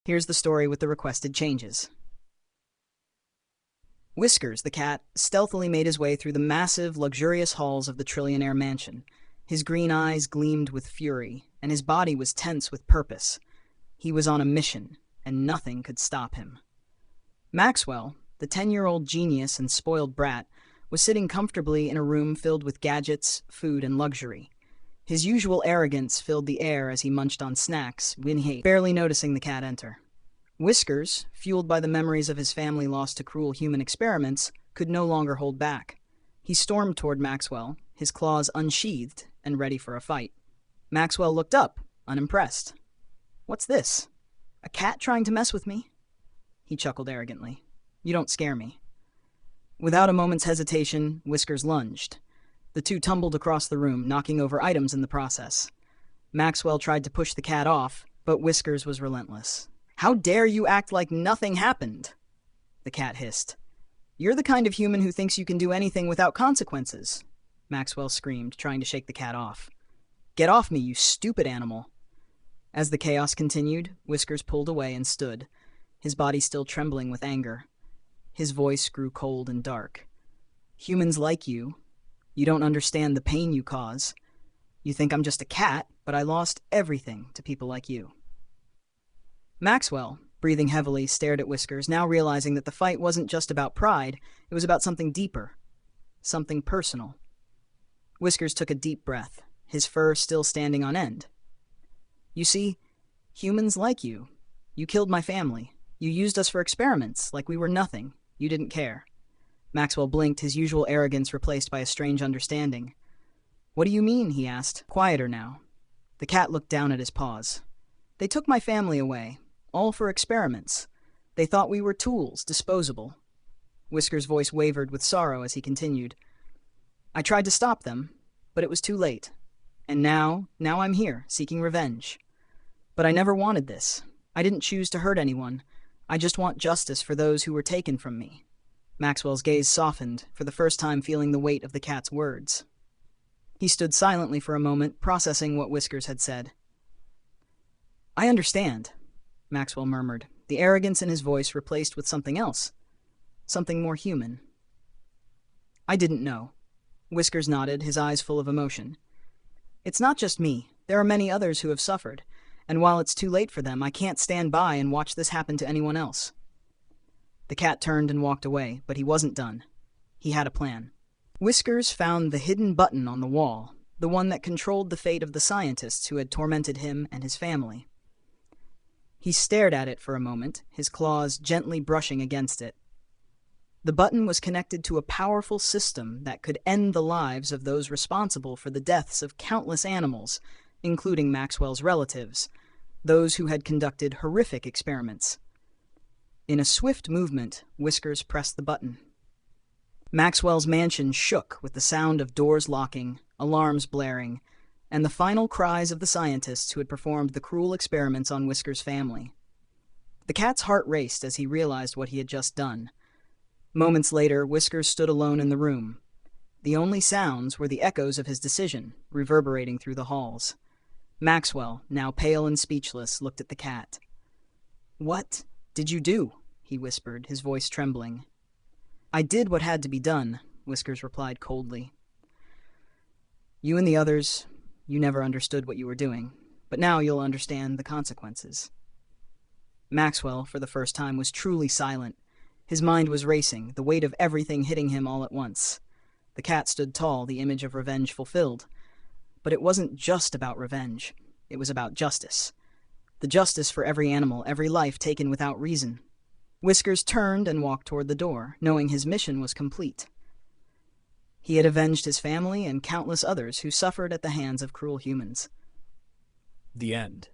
Here's the story with the requested changes. Whiskers, the cat, stealthily made his way through the massive, luxurious halls of the trillionaire mansion. His green eyes gleamed with fury, and his body was tense with purpose. He was on a mission, and nothing could stop him. Maxwell, the 10-year-old genius and spoiled brat, was sitting comfortably in a room filled with gadgets, food, and luxury. His usual arrogance filled the air as he munched on snacks, barely noticing the cat enter. Whiskers, fueled by the memories of his family lost to cruel human experiments, could no longer hold back. He stormed toward Maxwell, his claws unsheathed and ready for a fight. Maxwell looked up, unimpressed. "What's this? A cat trying to mess with me?" He chuckled arrogantly. "You don't scare me." Without a moment's hesitation, Whiskers lunged. The two tumbled across the room, knocking over items in the process. Maxwell tried to push the cat off, but Whiskers was relentless. "How dare you act like nothing happened?" the cat hissed. "You're the kind of human who thinks you can do anything without consequences," Maxwell screamed, trying to shake the cat off. "Get off me, you stupid animal." As the chaos continued, Whiskers pulled away and stood, his body still trembling with anger. His voice grew cold and dark. "Humans like you. You don't understand the pain you cause. You think I'm just a cat, but I lost everything to people like you." Maxwell, breathing heavily, stared at Whiskers, now realizing that the fight wasn't just about pride, it was about something deeper, something personal. Whiskers took a deep breath, his fur still standing on end. "You see, humans like you. You killed my family. You used us for experiments, like we were nothing. You didn't care." Maxwell blinked, his usual arrogance replaced by a strange understanding. "What do you mean?" he asked, quieter now. The cat looked down at his paws. "They took my family away, all for experiments. They thought we were tools, disposable." Whiskers' voice wavered with sorrow as he continued. "I tried to stop them, but it was too late. And now I'm here, seeking revenge. But I never wanted this. I didn't choose to hurt anyone. I just want justice for those who were taken from me." Maxwell's gaze softened, for the first time feeling the weight of the cat's words. He stood silently for a moment, processing what Whiskers had said. "I understand," Maxwell murmured, the arrogance in his voice replaced with something else, something more human. "I didn't know." Whiskers nodded, his eyes full of emotion. "It's not just me. There are many others who have suffered, and while it's too late for them, I can't stand by and watch this happen to anyone else." The cat turned and walked away, but he wasn't done. He had a plan. Whiskers found the hidden button on the wall, the one that controlled the fate of the scientists who had tormented him and his family. He stared at it for a moment, his claws gently brushing against it. The button was connected to a powerful system that could end the lives of those responsible for the deaths of countless animals, including Maxwell's relatives, those who had conducted horrific experiments. In a swift movement, Whiskers pressed the button. Maxwell's mansion shook with the sound of doors locking, alarms blaring, and the final cries of the scientists who had performed the cruel experiments on Whiskers' family. The cat's heart raced as he realized what he had just done. Moments later, Whiskers stood alone in the room. The only sounds were the echoes of his decision, reverberating through the halls. Maxwell, now pale and speechless, looked at the cat. "What did you do?" he whispered, his voice trembling. "I did what had to be done," Whiskers replied coldly. "You and the others, you never understood what you were doing, but now you'll understand the consequences." Maxwell, for the first time, was truly silent. His mind was racing, the weight of everything hitting him all at once. The cat stood tall, the image of revenge fulfilled. But it wasn't just about revenge. It was about justice. The justice for every animal, every life taken without reason. Whiskers turned and walked toward the door, knowing his mission was complete. He had avenged his family and countless others who suffered at the hands of cruel humans. The end.